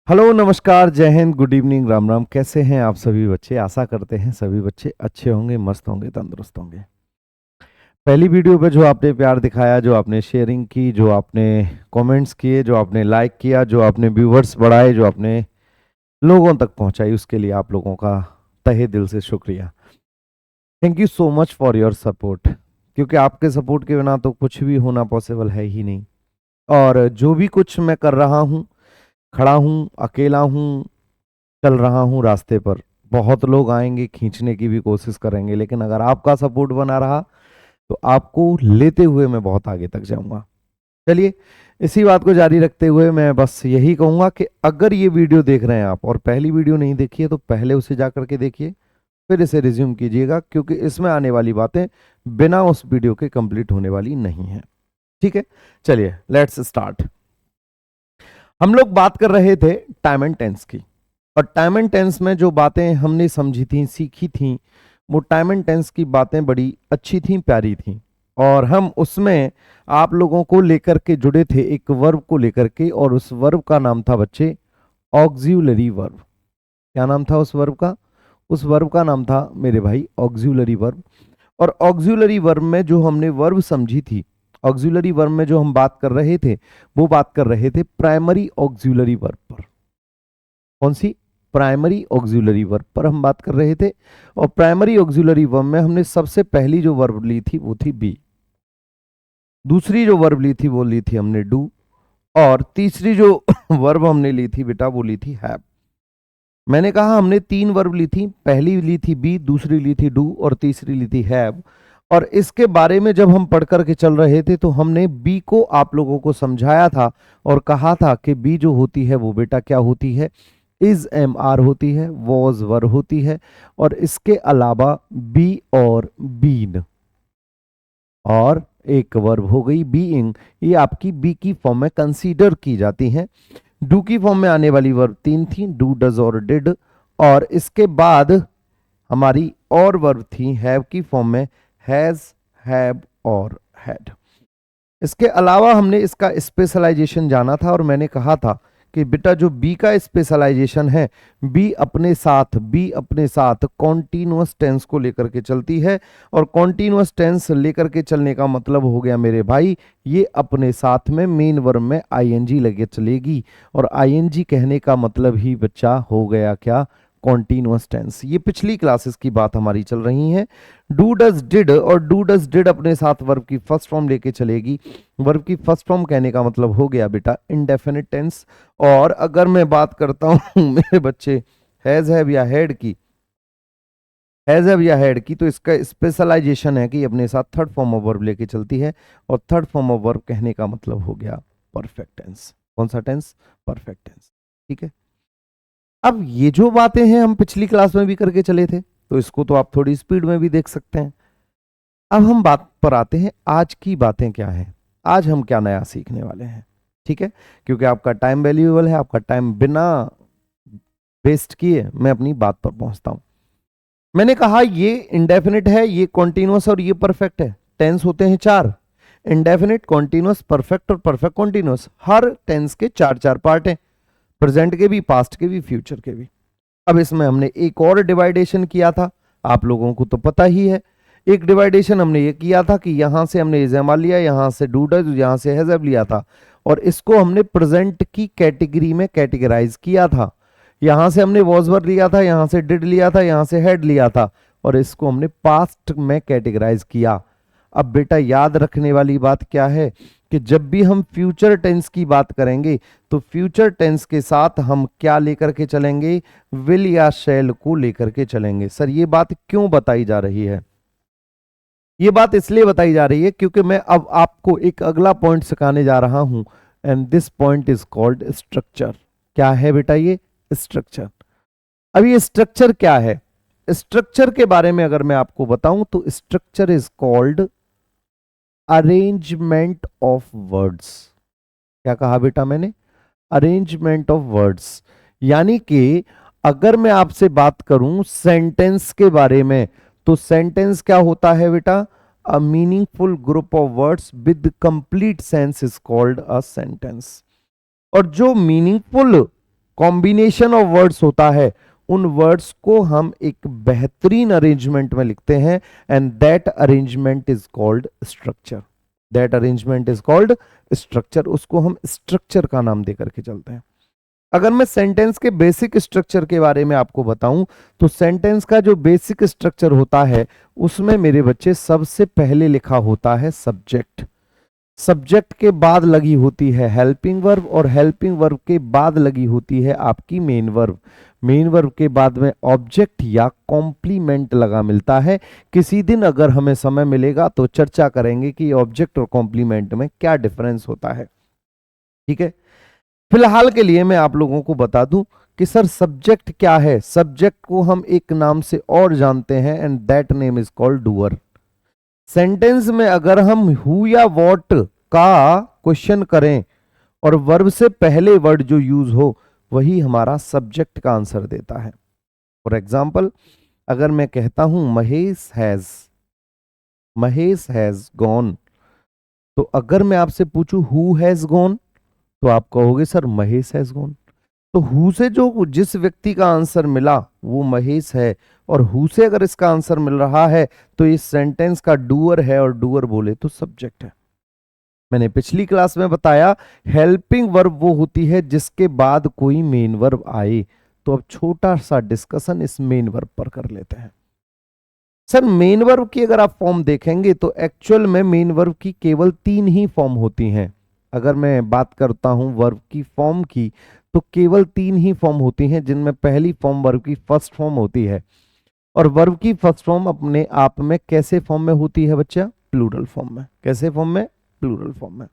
Hello, नमस्कार, जय Hind, good evening, Ram Ram. कैसे हैं आप सभी बच्चे? आशा करते हैं सभी बच्चे अच्छे होंगे, मस्त होंगे, तंदुरुस्त होंगे। पहली वीडियो पे जो आपने प्यार दिखाया, जो आपने शेयरिंग की, जो आपने कमेंट्स किए, जो आपने लाइक किया, जो आपने व्यूवर्स बढ़ाए, जो आपने लोगों तक पहुंचाई, उसके लिए आप लोगों का तहे दिल से शुक्रिया। Thank you so much for your support, क्योंकि आपके सपोर्ट के बिना तो कुछ भी होना पॉसिबल है ही नहीं। और जो भी कुछ मैं कर रहा हूँ, खड़ा हूँ, अकेला हूँ, चल रहा हूँ रास्ते पर, बहुत लोग आएंगे, खींचने की भी कोशिश करेंगे, लेकिन अगर आपका सपोर्ट बना रहा तो आपको लेते हुए मैं बहुत आगे तक जाऊंगा। चलिए, इसी बात को जारी रखते हुए मैं बस यही कहूंगा कि अगर ये वीडियो देख रहे हैं आप और पहली वीडियो नहीं देखी है तो पहले उसे जा करके देखिए, फिर इसे रिज्यूम कीजिएगा, क्योंकि इसमें आने वाली बातें बिना उस वीडियो के कंप्लीट होने वाली नहीं है। ठीक है, चलिए लेट्स स्टार्ट। हम लोग बात कर रहे थे टाइम एंड टेंस की, और टाइम एंड टेंस में जो बातें हमने समझी थी, सीखी थी, वो टाइम एंड टेंस की बातें बड़ी अच्छी थी, प्यारी थी। और हम उसमें आप लोगों को लेकर के जुड़े थे एक वर्ब को लेकर के, और उस वर्ब का नाम था बच्चे ऑक्सिलरी वर्ब। क्या नाम था उस वर्ब का? उस वर्ब का नाम था मेरे भाई ऑक्सिलरी वर्ब। और ऑक्सिलरी वर्ब में जो हमने वर्ब समझी थी, ऑक्सिलरी वर्ब में जो हम बात कर रहे थे, वो बात कर रहे थे प्राइमरी ऑक्सिलरी वर्ब पर। कौन सी? प्राइमरी ऑक्सिलरी वर्ब पर हम बात कर रहे थे। और प्राइमरी ऑक्सिलरी वर्ब में हमने सबसे पहली जो वर्ब ली थी वो थी बी। दूसरी जो वर्ब ली थी वो ली थी हमने डू। और तीसरी जो वर्ब हमने ली थी बेटा वो ली थी हैव। मैंने कहा हमने तीन वर्ब ली थी, पहली ली थी बी, दूसरी ली थी डू और तीसरी ली थी हैव। और इसके बारे में जब हम पढ़ करके चल रहे थे तो हमने बी को आप लोगों को समझाया था और कहा था कि बी जो होती है वो बेटा क्या होती है? इज एम आर होती है, वॉज वर होती है, और इसके अलावा बी और बीन, और एक वर्ब हो गई बीइंग, ये आपकी बी की फॉर्म में कंसीडर की जाती हैं। डू की फॉर्म में आने वाली वर्ब तीन थी, डू, डज और डिड। और इसके बाद हमारी और वर्ब थी हैव की फॉर्म में, हैज, हैव और हैड। इसके अलावा हमने इसका स्पेशलाइजेशन जाना था, और मैंने कहा था कि बेटा जो बी का स्पेशलाइजेशन है, बी अपने साथ कॉन्टिन्यूअस टेंस को लेकर के चलती है। और कॉन्टिन्यूअस टेंस लेकर के चलने का मतलब हो गया मेरे भाई, ये अपने साथ में मेन वर्ब में आईएनजी लगे चलेगी। और आईएनजी कहने का मतलब ही बच्चा हो गया क्या? Continuous tense. ये पिछली क्लासेस की बात हमारी चल रही है। डू डज डिड, और डू डज डिड अपने साथ वर्ब की फर्स्ट फॉर्म लेके चलेगी। वर्ब की फर्स्ट फॉर्म कहने का मतलब हो गया बेटा इंडेफिनिट टेंस। और अगर मैं बात करता हूं मेरे बच्चे हैज, हैव या हैड की, हैज, हैव या हैड की, तो इसका स्पेशलाइजेशन है कि अपने साथ थर्ड फॉर्म ऑफ वर्ब लेके चलती है। और थर्ड फॉर्म ऑफ वर्ब कहने का मतलब हो गया परफेक्ट टेंस। कौन सा टेंस? Perfect tense. ठीक है, अब ये जो बातें हैं हम पिछली क्लास में भी करके चले थे, तो इसको तो आप थोड़ी स्पीड में भी देख सकते हैं। अब हम बात पर आते हैं, आज की बातें क्या हैं, आज हम क्या नया सीखने वाले हैं। ठीक है, क्योंकि आपका टाइम वैल्यूएबल है, आपका टाइम बिना वेस्ट किए मैं अपनी बात पर पहुंचता हूं। मैंने कहा ये इंडेफिनिट है, ये कॉन्टिन्यूअस और ये परफेक्ट है। टेंस होते हैं चार, इंडेफिनिट, कॉन्टिन्यूअस, परफेक्ट और परफेक्ट कॉन्टिन्यूअस। हर टेंस के चार चार पार्ट हैं, प्रेजेंट के भी, पास्ट के भी, फ्यूचर के भी। अब इसमें हमने एक और डिवाइडेशन किया था, आप लोगों को तो पता ही है। एक डिवाइडेशन हमने ये किया था कि यहां से हमने इजेमा लिया, यहां से डूडज, यहां से हैजब लिया था, और इसको हमने प्रेजेंट की कैटेगरी में कैटेगराइज किया था। यहां से हमने वॉजवर लिया था, यहां से डिड लिया था, यहां से हेड लिया था, और इसको हमने पास्ट में कैटेगराइज किया। अब बेटा याद रखने वाली बात क्या है कि जब भी हम फ्यूचर टेंस की बात करेंगे तो फ्यूचर टेंस के साथ हम क्या लेकर के चलेंगे? विल या शैल को लेकर के चलेंगे। सर ये बात क्यों बताई जा रही है? ये बात इसलिए बताई जा रही है क्योंकि मैं अब आपको एक अगला पॉइंट सिखाने जा रहा हूं, and this point is called structure. क्या है बेटा ये? स्ट्रक्चर। अब ये स्ट्रक्चर क्या है? स्ट्रक्चर के बारे में अगर मैं आपको बताऊं तो structure is called arrangement of words. क्या कहा बेटा मैंने? Arrangement of words. यानी कि अगर मैं आपसे बात करूं सेंटेंस के बारे में, तो सेंटेंस क्या होता है बेटा? A meaningful group of words with complete sense is called a sentence. और जो मीनिंगफुल कॉम्बिनेशन ऑफ वर्ड्स होता है, उन वर्ड्स को हम एक बेहतरीन अरेंजमेंट में लिखते हैं, and that arrangement is called structure. That arrangement is called structure. उसको हम स्ट्रक्चर का नाम देकर के चलते हैं। अगर मैं सेंटेंस के बेसिक स्ट्रक्चर के बारे में आपको बताऊं, तो सेंटेंस का जो बेसिक स्ट्रक्चर होता है उसमें मेरे बच्चे सबसे पहले लिखा होता है सब्जेक्ट। सब्जेक्ट के बाद लगी होती है हेल्पिंग वर्ब, और हेल्पिंग वर्ब के बाद लगी होती है आपकी मेन वर्ब। मेन वर्ब के बाद में ऑब्जेक्ट या कॉम्प्लीमेंट लगा मिलता है। किसी दिन अगर हमें समय मिलेगा तो चर्चा करेंगे कि ऑब्जेक्ट और कॉम्प्लीमेंट में क्या डिफरेंस होता है। ठीक है, फिलहाल के लिए मैं आप लोगों को बता दूं कि सर सब्जेक्ट क्या है। सब्जेक्ट को हम एक नाम से और जानते हैं, and that name is called doer. Sentence में अगर हम हु या व्हाट का क्वेश्चन करें और वर्ब से पहले वर्ड जो यूज हो वही हमारा सब्जेक्ट का आंसर देता है। फॉर एग्जाम्पल, अगर मैं कहता हूं महेश हैज गॉन, तो अगर मैं आपसे पूछूं हु हैज गॉन, तो आप कहोगे सर महेश हैज गॉन। तो हु से जो जिस व्यक्ति का आंसर मिला वो महेश है, और हु से अगर इसका आंसर मिल रहा है तो इस सेंटेंस का डूअर है, और डूअर बोले तो सब्जेक्ट है। मैंने पिछली क्लास में बताया हेल्पिंग वर्ब वो होती है जिसके बाद कोई मेन वर्ब आए। तो अब छोटा सा डिस्कशन इस मेन वर्ब पर कर लेते हैं। सर मेन वर्ब की अगर आप फॉर्म देखेंगे तो एक्चुअल में मेन वर्ब की केवल 3 ही फॉर्म होती हैं। अगर मैं बात करता हूं वर्ब की फॉर्म की, तो केवल 3 ही फॉर्म होती हैं, जिनमें पहली फॉर्म वर्ब की फर्स्ट फॉर्म होती है। और वर्ब की फर्स्ट फॉर्म अपने आप में कैसे फॉर्म में होती है बच्चा? प्लूरल फॉर्म में। कैसे फॉर्म में? प्लूरल फॉर्म में।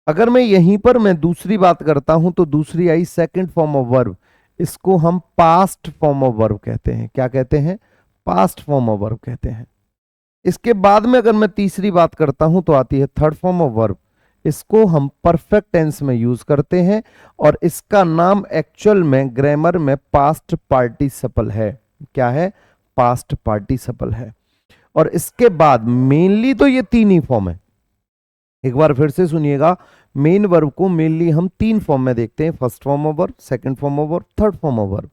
अगर मैं यहीं पर मैं दूसरी बात करता हूं तो दूसरी आई सेकंड फॉर्म ऑफ वर्ब। इसको हम पास्ट फॉर्म ऑफ वर्ब कहते हैं। क्या कहते हैं? पास्ट फॉर्म ऑफ वर्ब कहते हैं। इसके बाद में अगर मैं तीसरी बात करता हूं तो आती है थर्ड फॉर्म ऑफ वर्ब। इसको हम परफेक्ट टेंस में यूज करते हैं, और इसका नाम एक्चुअल में ग्रामर में पास्ट पार्टिसिपल है। क्या है? पास्ट पार्टिसिपल है। और इसके बाद मेनली तो ये 3 ही फॉर्म है। एक बार फिर से सुनिएगा, मेन वर्ब को मेनली हम 3 फॉर्म में देखते हैं। First form of verb, second form of verb, third form of verb.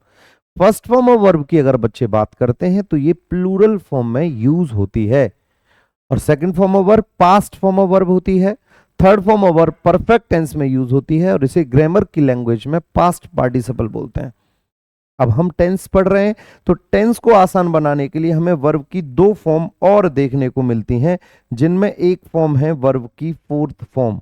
First form of verb की अगर बच्चे बात करते हैं तो ये प्लूरल फॉर्म में यूज होती है, और second form of verb past form of verb होती है। Third form of verb perfect tense में यूज होती है, और इसे ग्रामर की लैंग्वेज में पास्ट पार्टिसिपल बोलते हैं। अब हम टेंस पढ़ रहे हैं, तो टेंस को आसान बनाने के लिए हमें वर्ब की 2 फॉर्म और देखने को मिलती हैं, जिनमें एक फॉर्म है वर्ब की फोर्थ फॉर्म,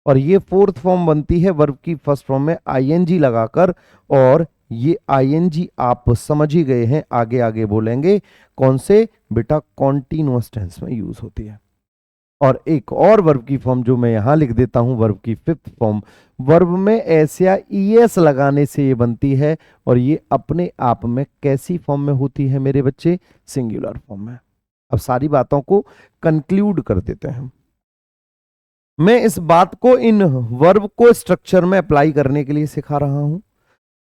और ये फोर्थ फॉर्म बनती है वर्ब की फर्स्ट फॉर्म में आईएनजी लगाकर। और ये आईएनजी आप समझ ही गए हैं, आगे आगे बोलेंगे। कौन से? बेटा कॉन्टिन्यूअस टेंस में यूज होती है। और एक और वर्ब की फॉर्म जो मैं यहां लिख देता हूं, वर्ब की फिफ्थ फॉर्म, वर्ब में एस या ईएस लगाने से ये बनती है, और ये अपने आप में कैसी फॉर्म में होती है मेरे बच्चे? सिंगुलर फॉर्म में। अब सारी बातों को कंक्लूड कर देते हैं। मैं इस बात को इन वर्ब को स्ट्रक्चर में अप्लाई करने के लिए सिखा रहा हूं।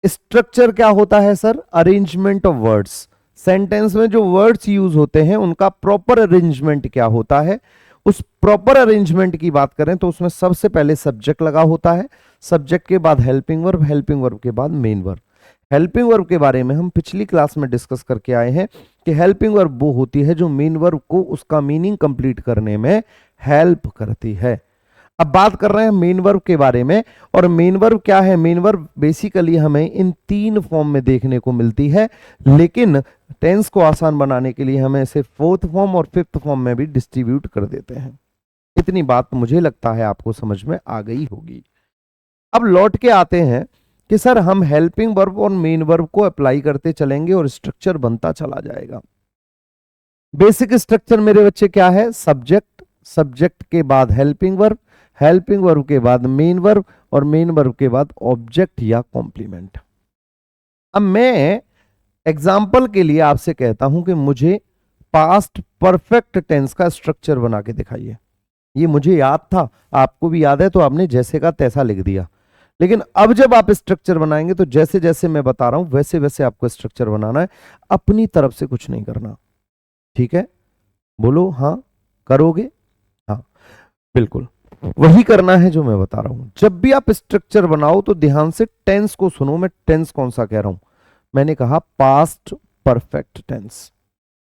स्ट्रक्चर क्या होता है sir? Arrangement of words. Sentence में जो वर्ड्स यूज होते हैं उनका प्रॉपर अरेंजमेंट क्या होता है? उस प्रॉपर अरेंजमेंट की बात करें तो उसमें सबसे पहले सब्जेक्ट लगा होता है, सब्जेक्ट के बाद हेल्पिंग वर्ब, हेल्पिंग वर्ब के बाद मेन वर्ब। हेल्पिंग वर्ब के बारे में हम पिछली क्लास में डिस्कस करके आए हैं कि हेल्पिंग वर्ब वो होती है जो मेन वर्ब को उसका मीनिंग कंप्लीट करने में हेल्प करती है। अब बात कर रहे हैं मेन वर्ब के बारे में, और मेन वर्ब क्या है? मेन वर्ब बेसिकली हमें इन 3 फॉर्म में देखने को मिलती है, लेकिन टेंस को आसान बनाने के लिए हमें इसे फोर्थ फॉर्म और फिफ्थ फॉर्म में भी डिस्ट्रीब्यूट कर देते हैं। इतनी बात मुझे लगता है आपको समझ में आ गई होगी। अब लौट के आते हैं कि सर हम हेल्पिंग वर्ब और मेन वर्ब को अप्लाई करते चलेंगे और स्ट्रक्चर बनता चला जाएगा। बेसिक स्ट्रक्चर मेरे बच्चे क्या है? सब्जेक्ट, सब्जेक्ट के बाद हेल्पिंग वर्ब, हेल्पिंग वर्ब के बाद मेन वर्ब, और मेन वर्ब के बाद ऑब्जेक्ट या कॉम्प्लीमेंट। अब मैं एग्जाम्पल के लिए आपसे कहता हूं कि मुझे पास्ट परफेक्ट टेंस का स्ट्रक्चर बना के दिखाइए। ये मुझे याद था, आपको भी याद है, तो आपने जैसे का तैसा लिख दिया। लेकिन अब जब आप स्ट्रक्चर बनाएंगे तो जैसे जैसे मैं बता रहा हूं वैसे वैसे आपको स्ट्रक्चर बनाना है, अपनी तरफ से कुछ नहीं करना। ठीक है? बोलो हाँ, करोगे? हाँ, बिल्कुल। वही करना है जो मैं बता रहा हूं। जब भी आप स्ट्रक्चर बनाओ तो ध्यान से टेंस को सुनो। मैं टेंस कौन सा कह रहा हूं? मैंने कहा पास्ट परफेक्ट टेंस।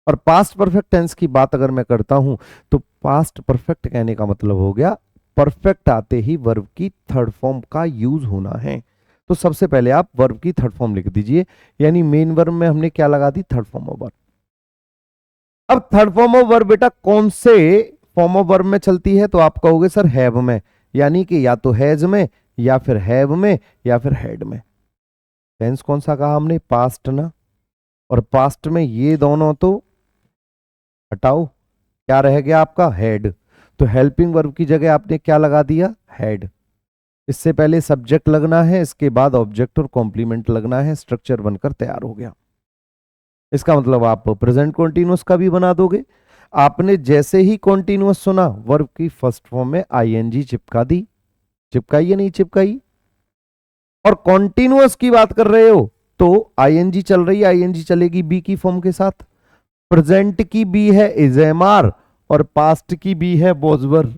और पास्ट परफेक्ट टेंस की बात अगर मैं करता हूं तो पास्ट परफेक्ट कहने का मतलब हो गया परफेक्ट आते ही वर्ब की थर्ड फॉर्म का यूज होना है। तो सबसे पहले आप वर्ब की थर्ड फॉर्म लिख दीजिए, यानी मेन वर्ब में हमने क्या लगा दी? Third form of verb. अब थर्ड फॉर्म ऑफ वर्ब बेटा कौन से फॉर्म ऑफ वर्ब में चलती है? तो आप कहोगे सर हैव में, यानी कि या तो हैज में या फिर हैव में या फिर हैड में। टेंस कौन सा कहा हमने? पास्ट ना। और पास्ट में ये दोनों तो हटाओ, क्या रह गया आपका? हैड। तो हेल्पिंग वर्ब की जगह आपने क्या लगा दिया? हैड। इससे पहले सब्जेक्ट लगना है, इसके बाद ऑब्जेक्ट और कॉम्प्लीमेंट लगना है, स्ट्रक्चर बनकर तैयार हो गया। इसका मतलब आप प्रेजेंट कॉन्टिन्यूअस का भी बना दोगे। आपने जैसे ही कॉन्टिन्यूअस सुना वर्ब की फर्स्ट फॉर्म में आईएनजी चिपका दी। चिपकाई या नहीं चिपकाई? और कॉन्टिन्यूअस की बात कर रहे हो तो आईएनजी चल रही है, आईएनजी चलेगी बी की फॉर्म के साथ। प्रेजेंट की बी है इजेमार और पास्ट की बी है बोजवर।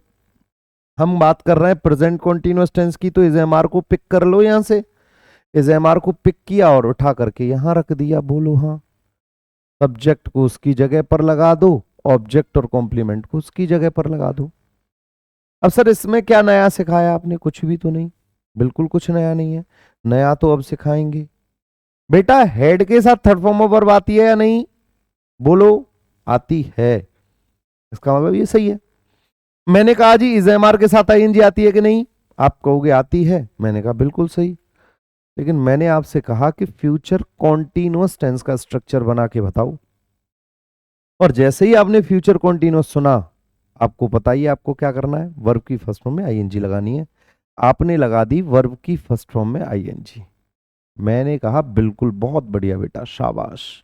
हम बात कर रहे हैं प्रेजेंट कॉन्टिन्यूअस टेंस की, तो इजेमार को पिक कर लो यहां से। इजेमार को पिक किया और उठा करके यहां रख दिया। बोलो हाँ। सब्जेक्ट को उसकी जगह पर लगा दो, ऑब्जेक्ट और कॉम्प्लीमेंट को उसकी जगह पर लगा दो। अब सर इसमें क्या नया सिखाया आपने? कुछ भी तो नहीं, बिल्कुल कुछ नया नहीं है। नया तो अब सिखाएंगे। बेटा हेड के साथ थर्ड फॉर्म ऑफ वर्ब आती है या नहीं? बोलो आती है। इसका मतलब ये सही है। मैंने कहा जी इजेमार के साथ आईएनजी आती है कि नहीं? आप कहोगे आती है। मैंने कहा बिल्कुल सही। लेकिन मैंने आपसे कहा कि फ्यूचर कॉन्टिन्यूअस टेंस का स्ट्रक्चर बना के बताओ। और जैसे ही आपने फ्यूचर कॉन्टिन्यूअस सुना, आपको पता ही है आपको क्या करना है। वर्ब की फर्स्ट फॉर्म में आईएनजी लगानी है। आपने लगा दी वर्ब की फर्स्ट फॉर्म में आईएनजी। मैंने कहा बिल्कुल, बहुत बढ़िया बेटा, शाबाश।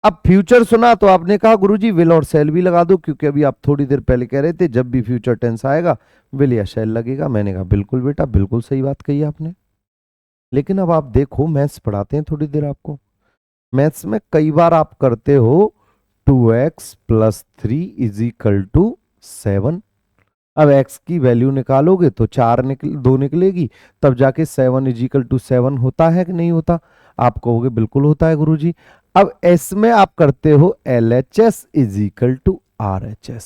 अब फ्यूचर सुना तो आपने कहा गुरुजी विल और शैल भी लगा दो, क्योंकि अभी आप थोड़ी देर पहले कह रहे थे जब भी फ्यूचर टेंस आएगा विल या शैल लगेगा। मैंने कहा बिल्कुल बेटा, बिल्कुल सही बात कही आपने। लेकिन अब आप देखो, मैथ्स पढ़ाते हैं थोड़ी देर आपको। मैथ्स में कई बार आप करते हो 2x plus 3 is equal to 7। अब x की वैल्यू निकालोगे तो 2 निकलेगी, तब जाके 7 इज इक्वल टू 7 होता है कि नहीं होता? आप कहोगे बिल्कुल होता है गुरुजी। अब s में आप करते हो LHS is equal to RHS।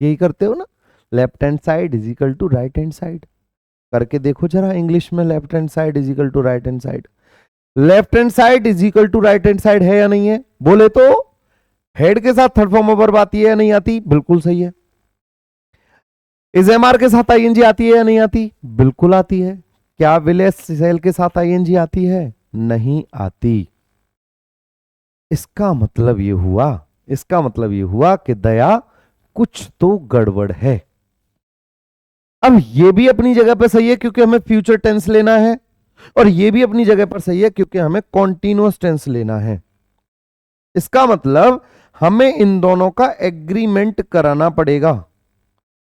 यही करते हो ना, left hand side is equal to right hand side. करके देखो जरा इंग्लिश में, left hand side is equal to right hand side. Left hand side is equal to right hand side है या नहीं है? बोले तो हेड के साथ थर्ड फॉर्म ऑफ वर्ब आती है या नहीं आती? बिल्कुल सही है। इजेमार के साथ आईएनजी आती है या नहीं आती? बिल्कुल आती है। क्या विलेस सेल के साथ आईएनजी आती है? नहीं आती। इसका मतलब ये हुआ, इसका मतलब ये हुआ कि दया कुछ तो गड़बड़ है। अब ये भी अपनी जगह पर सही है क्योंकि हमें फ्यूचर टेंस लेना है, और ये भी अपनी जगह पर सही है क्योंकि हमें कॉन्टिन्यूअस टेंस लेना है। इसका मतलब हमें इन दोनों का एग्रीमेंट कराना पड़ेगा।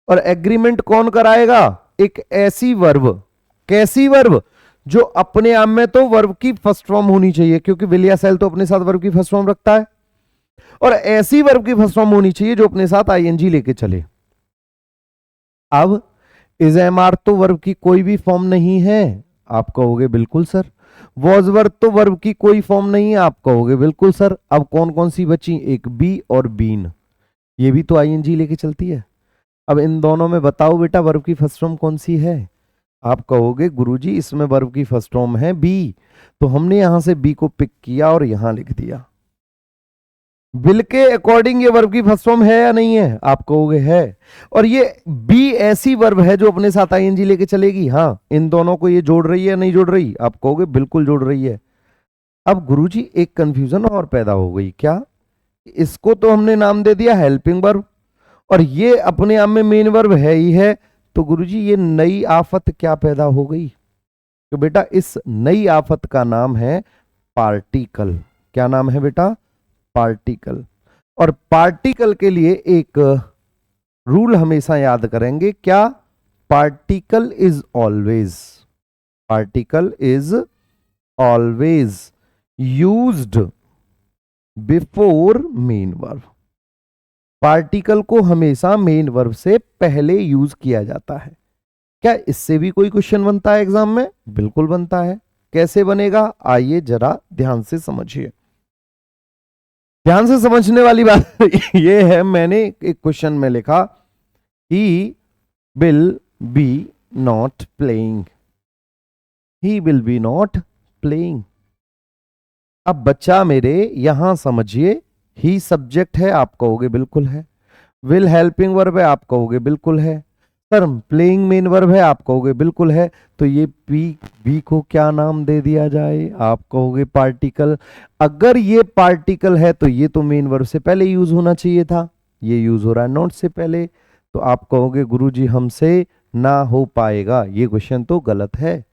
और एग्रीमेंट कौन कराएगा? एक ऐसी वर्ब, कैसी वर्ब? जो अपने आप में तो वर्ब की फर्स्ट फॉर्म होनी चाहिए, क्योंकि विल या शैल तो अपने साथ वर्ब की फर्स्ट फॉर्म रखता है। और ऐसी वर्ब की फर्स्ट फॉर्म होनी चाहिए जो अपने साथ आईएनजी लेके चले। अब इज एम आर तो वर्ब की कोई भी फॉर्म नहीं है। आप कहोगे बिल्कुल सर। वॉज वर्ब तो वर्ब की कोई फॉर्म नहीं है। आप कहोगे बिल्कुल सर। अब कौन कौन सी बची? एक बी और बीन, ये भी तो आईएनजी लेके चलती है। अब इन दोनों में बताओ बेटा वर्ब की फर्स्ट फॉर्म कौन सी है? आप कहोगे गुरुजी इसमें वर्ब की फर्स्ट फॉर्म है बी, तो हमने यहां से बी को पिक किया और यहां लिख दिया। विल के अकॉर्डिंग ये वर्ब की फर्स्ट फॉर्म है या नहीं है? आप कहोगे है। और ये बी ऐसी वर्ब है जो अपने साथ आईएनजी लेके चलेगी। हाँ, इन दोनों को ये जोड़ रही है या नहीं जोड़ रही? आप कहोगे बिल्कुल जोड़ रही है। अब गुरुजी एक कंफ्यूजन और पैदा हो गई। क्या? इसको तो हमने नाम दे दिया हेल्पिंग वर्ब, और ये अपने आप में मेन वर्ब है ही है, तो गुरुजी ये नई आफत क्या पैदा हो गई? तो बेटा इस नई आफत का नाम है पार्टिकल। क्या नाम है बेटा? पार्टिकल। और पार्टिकल के लिए एक रूल हमेशा याद करेंगे। क्या? Particle is always, particle is always used before main verb. Particle को हमेशा मेन वर्ब से पहले यूज किया जाता है। क्या इससे भी कोई क्वेश्चन बनता है एग्जाम में? बिल्कुल बनता है। कैसे बनेगा, आइए जरा ध्यान से समझिए। ध्यान से समझने वाली बात ये है, मैंने एक क्वेश्चन में लिखा he will be not playing, he will be not playing. अब बच्चा मेरे यहां समझिए, ही सब्जेक्ट है, आप कहोगे बिल्कुल है। विल हेल्पिंग वर्ब है, आप कहोगे बिल्कुल है। सर प्लेइंग मेन वर्ब है, आप कहोगे बिल्कुल है। तो ये बी को क्या नाम दे दिया जाए, आप कहोगे पार्टिकल। अगर ये पार्टिकल है तो ये तो मेन वर्ब से पहले यूज होना चाहिए था, ये यूज हो रहा है नॉट से पहले। तो आप कहोगे गुरुजी हमसे ना हो पाएगा, ये क्वेश्चन तो गलत है।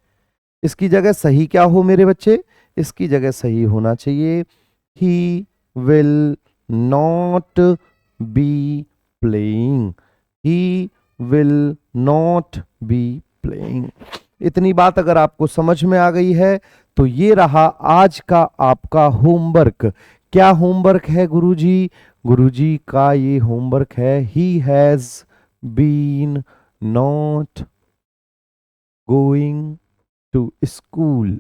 इसकी जगह सही क्या हो मेरे बच्चे, इसकी जगह सही होना चाहिए he will not be playing, he will not be playing. इतनी बात अगर आपको समझ में आ गई है तो ये रहा आज का आपका होमवर्क। क्या होमवर्क है गुरुजी? गुरुजी का ये होमवर्क है he has been not going to school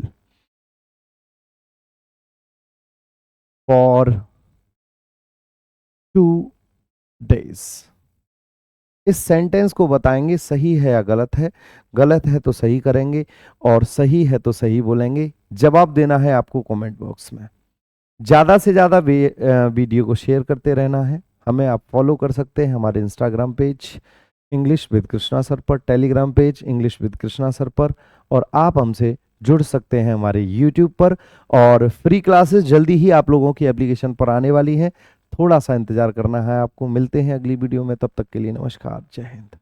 for 2 days। इस सेंटेंस को बताएंगे सही है या गलत है, गलत है तो सही करेंगे और सही है तो सही बोलेंगे। जवाब देना है आपको कमेंट बॉक्स में। ज़्यादा से ज़्यादा वीडियो को शेयर करते रहना है। हमें आप फॉलो कर सकते हैं हमारे Instagram page English with Krishna sir पर, Telegram page English with Krishna sir पर, और आप हमसे जुड़ सकते हैं हमारे यूट्यूब पर। और फ्री क्लासेस जल्दी ही आप लोगों की एप्लीकेशन पर आने वाली हैं, थोड़ा सा इंतजार करना है आपको। मिलते हैं अगली वीडियो में, तब तक के लिए नमस्कार, जय हिंद।